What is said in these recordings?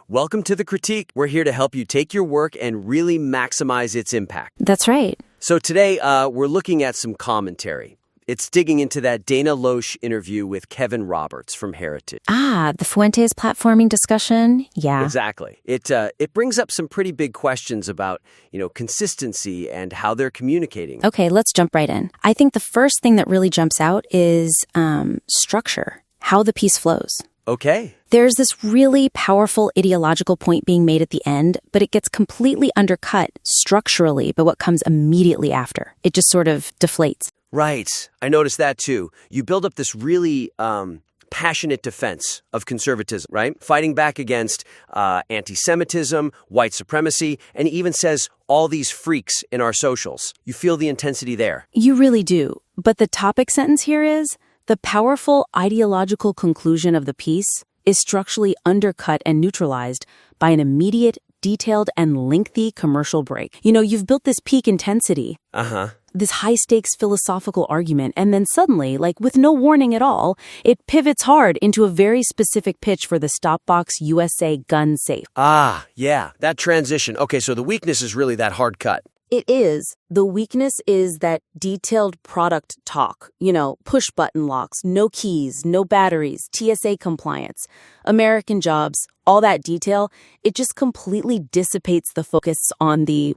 Welcome to The Critique. We're here to help you take your work and really maximize its impact. That's right. So today, we're looking at some commentary. It's digging into that Dana Loesch interview with Kevin Roberts from Heritage. Ah, the Fuentes platforming discussion? Yeah. Exactly. It brings up some pretty big questions about, consistency and how they're communicating. Okay, let's jump right in. I think the first thing that really jumps out is structure, how the piece flows. Okay. There's this really powerful ideological point being made at the end, but it gets completely undercut structurally by what comes immediately after. It just sort of deflates. Right. I noticed that too. You build up this really passionate defense of conservatism, right? Fighting back against anti-Semitism, white supremacy, and even says all these freaks in our socials. You feel the intensity there. You really do. But the topic sentence here is, the powerful ideological conclusion of the piece is structurally undercut and neutralized by an immediate, detailed, and lengthy commercial break. You've built this peak intensity. This high-stakes philosophical argument, and then suddenly, with no warning at all, it pivots hard into a very specific pitch for the Stopbox USA gun safe. Ah, yeah, that transition. Okay, so the weakness is really that hard cut. It is. The weakness is that detailed product talk. Push-button locks, no keys, no batteries, TSA compliance, American jobs, all that detail. It just completely dissipates the focus on the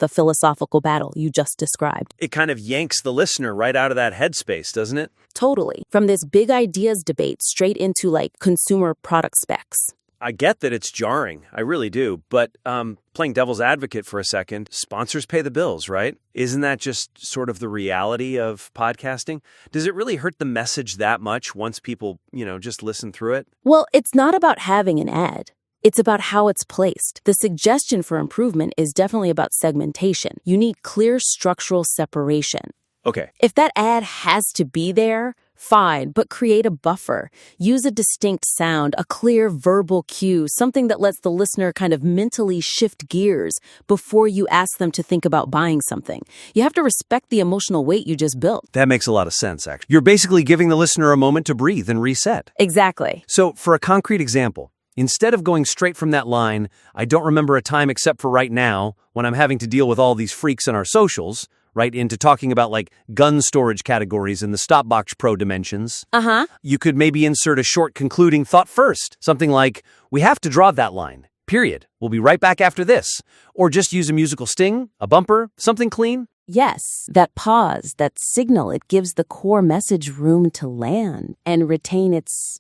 philosophical battle you just described. It kind of yanks the listener right out of that headspace, doesn't it? Totally. From this big ideas debate straight into consumer product specs. I get that it's jarring. I really do. But playing devil's advocate for a second, sponsors pay the bills, right? Isn't that just sort of the reality of podcasting? Does it really hurt the message that much once people, just listen through it? Well, it's not about having an ad. It's about how it's placed. The suggestion for improvement is definitely about segmentation. You need clear structural separation. Okay. If that ad has to be there, fine, but create a buffer. Use a distinct sound, a clear verbal cue, something that lets the listener kind of mentally shift gears before you ask them to think about buying something. You have to respect the emotional weight you just built. That makes a lot of sense, actually. You're basically giving the listener a moment to breathe and reset. Exactly. So for a concrete example, instead of going straight from that line, I don't remember a time except for right now when I'm having to deal with all these freaks on our socials, right into talking about gun storage categories in the Stopbox Pro dimensions. You could maybe insert a short concluding thought first. Something like, we have to draw that line, period. We'll be right back after this. Or just use a musical sting, a bumper, something clean. Yes, that pause, that signal, it gives the core message room to land and retain its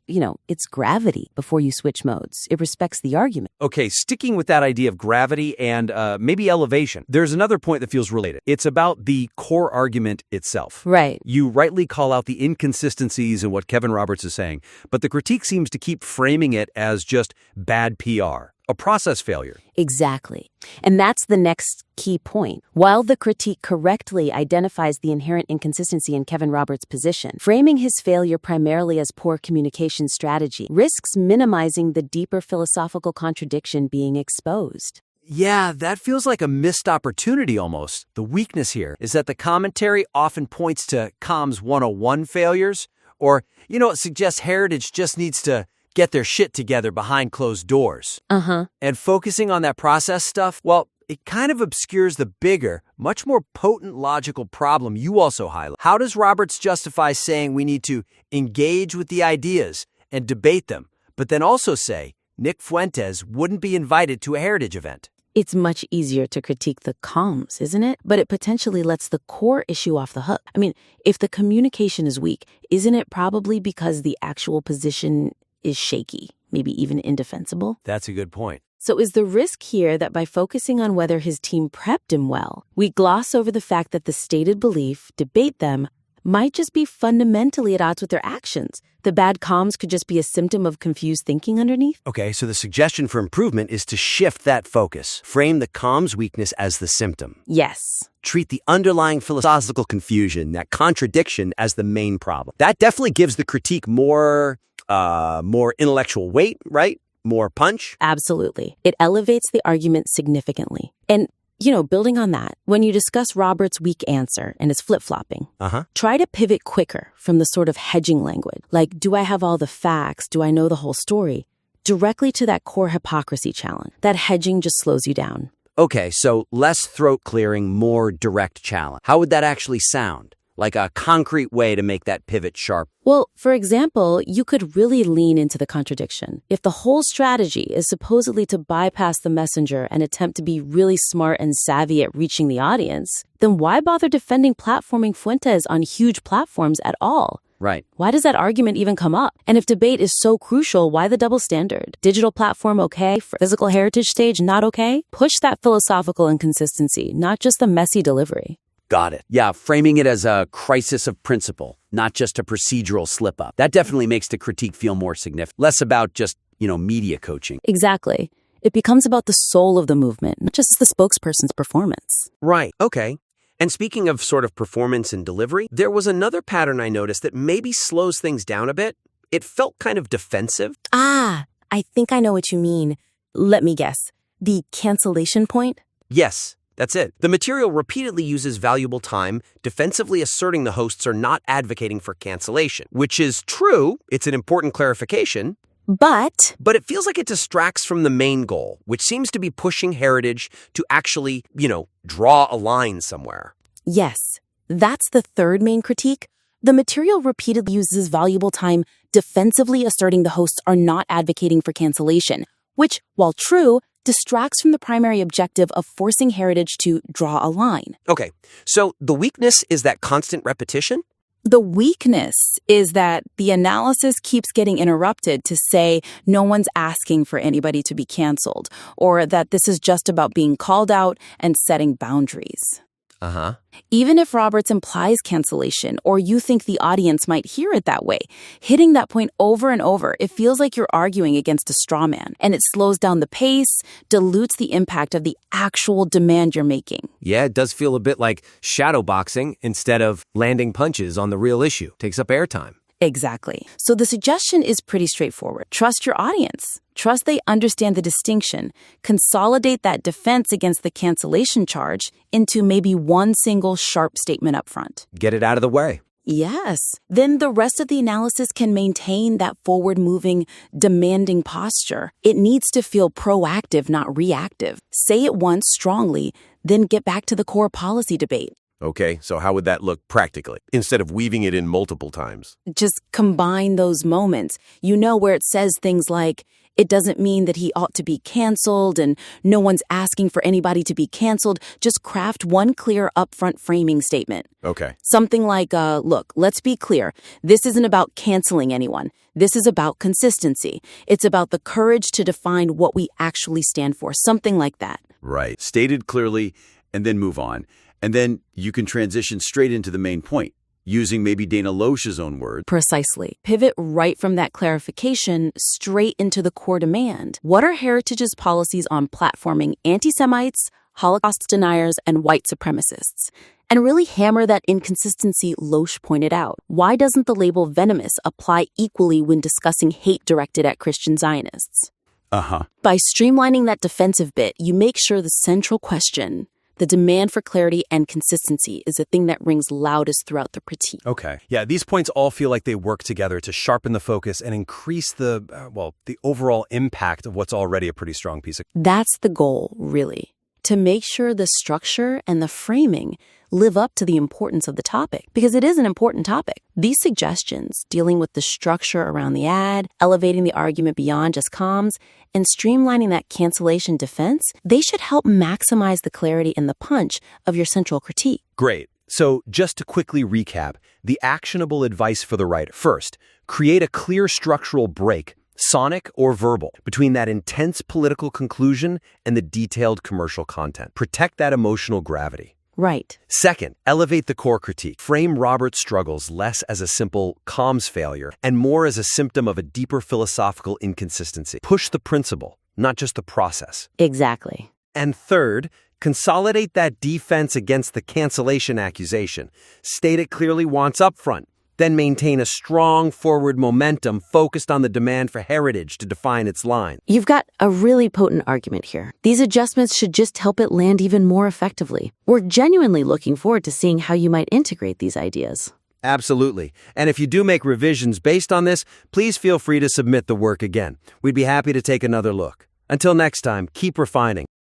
gravity before you switch modes. It respects the argument. Okay, sticking with that idea of gravity and maybe elevation, there's another point that feels related. It's about the core argument itself. Right. You rightly call out the inconsistencies in what Kevin Roberts is saying, but the critique seems to keep framing it as just bad PR. A process failure. Exactly. And that's the next key point. While the critique correctly identifies the inherent inconsistency in Kevin Roberts' position, framing his failure primarily as poor communication strategy risks minimizing the deeper philosophical contradiction being exposed. Yeah, that feels like a missed opportunity almost. The weakness here is that the commentary often points to Comms 101 failures, or, it suggests Heritage just needs to get their shit together behind closed doors. And focusing on that process stuff, it kind of obscures the bigger, much more potent logical problem you also highlight. How does Roberts justify saying we need to engage with the ideas and debate them, but then also say Nick Fuentes wouldn't be invited to a Heritage event? It's much easier to critique the comms, isn't it? But it potentially lets the core issue off the hook. I mean, if the communication is weak, isn't it probably because the actual position is shaky, maybe even indefensible? That's a good point. So is the risk here that by focusing on whether his team prepped him well, we gloss over the fact that the stated belief, debate them, might just be fundamentally at odds with their actions? The bad comms could just be a symptom of confused thinking underneath? Okay, so the suggestion for improvement is to shift that focus. Frame the comms weakness as the symptom. Yes. Treat the underlying philosophical confusion, that contradiction, as the main problem. That definitely gives the critique more intellectual weight, right? More punch? Absolutely. It elevates the argument significantly. And, building on that, when you discuss Roberts' weak answer and his flip-flopping, try to pivot quicker from the sort of hedging language. Like, do I have all the facts? Do I know the whole story? directly to that core hypocrisy challenge. That hedging just slows you down. Okay, so less throat clearing, more direct challenge. How would that actually sound? Like a concrete way to make that pivot sharp? Well, for example, you could really lean into the contradiction. If the whole strategy is supposedly to bypass the messenger and attempt to be really smart and savvy at reaching the audience, then why bother defending platforming Fuentes on huge platforms at all? Right. Why does that argument even come up? And if debate is so crucial, why the double standard? Digital platform okay, physical heritage stage not okay? Push that philosophical inconsistency, not just the messy delivery. Got it. Yeah, framing it as a crisis of principle, not just a procedural slip-up. That definitely makes the critique feel more significant. Less about just, media coaching. Exactly. It becomes about the soul of the movement, not just the spokesperson's performance. Right, okay. And speaking of sort of performance and delivery, there was another pattern I noticed that maybe slows things down a bit. It felt kind of defensive. I think I know what you mean. Let me guess. The cancellation point? Yes, that's it. The material repeatedly uses valuable time, defensively asserting the hosts are not advocating for cancellation, which is true. It's an important clarification. But it feels like it distracts from the main goal, which seems to be pushing heritage to actually, draw a line somewhere. yes, that's the third main critique. The material repeatedly uses valuable time, defensively asserting the hosts are not advocating for cancellation, which, while true, distracts from the primary objective of forcing heritage to draw a line. Okay, so the weakness is that constant repetition? The weakness is that the analysis keeps getting interrupted to say no one's asking for anybody to be canceled, or that this is just about being called out and setting boundaries. Uh-huh. Even if Roberts implies cancellation, or you think the audience might hear it that way, hitting that point over and over, it feels like you're arguing against a straw man, and it slows down the pace, dilutes the impact of the actual demand you're making. Yeah, it does feel a bit like shadow boxing instead of landing punches on the real issue. Takes up airtime. Exactly. So the suggestion is pretty straightforward. Trust your audience. Trust they understand the distinction. Consolidate that defense against the cancellation charge into maybe one single sharp statement up front. Get it out of the way. Yes. Then the rest of the analysis can maintain that forward-moving, demanding posture. It needs to feel proactive, not reactive. Say it once strongly, then get back to the core policy debate. Okay, so how would that look practically, instead of weaving it in multiple times? Just combine those moments. Where it says things like, it doesn't mean that he ought to be canceled and no one's asking for anybody to be canceled. Just craft one clear upfront framing statement. Okay. Something like, look, let's be clear. This isn't about canceling anyone. This is about consistency. It's about the courage to define what we actually stand for. Something like that. Right. Stated clearly, and then move on. And then you can transition straight into the main point, using maybe Dana Loesch's own words. Precisely. Pivot right from that clarification straight into the core demand. What are Heritage's policies on platforming anti-Semites, Holocaust deniers, and white supremacists? And really hammer that inconsistency Loesch pointed out. Why doesn't the label venomous apply equally when discussing hate directed at Christian Zionists? By streamlining that defensive bit, you make sure the central question, the demand for clarity and consistency, is the thing that rings loudest throughout the critique. Okay. Yeah, these points all feel like they work together to sharpen the focus and increase the overall impact of what's already a pretty strong piece of... That's the goal, really. To make sure the structure and the framing live up to the importance of the topic, because it is an important topic. These suggestions, dealing with the structure around the ad, elevating the argument beyond just comms, and streamlining that cancellation defense, they should help maximize the clarity and the punch of your central critique. Great. So just to quickly recap, the actionable advice for the writer. First, create a clear structural break, sonic or verbal, between that intense political conclusion and the detailed commercial content. Protect that emotional gravity. Right. Second, elevate the core critique. Frame Robert's struggles less as a simple comms failure and more as a symptom of a deeper philosophical inconsistency. Push the principle, not just the process. Exactly. And third, consolidate that defense against the cancellation accusation. State it clearly once up front. Then maintain a strong forward momentum focused on the demand for heritage to define its line. You've got a really potent argument here. These adjustments should just help it land even more effectively. We're genuinely looking forward to seeing how you might integrate these ideas. Absolutely. And if you do make revisions based on this, please feel free to submit the work again. We'd be happy to take another look. Until next time, keep refining.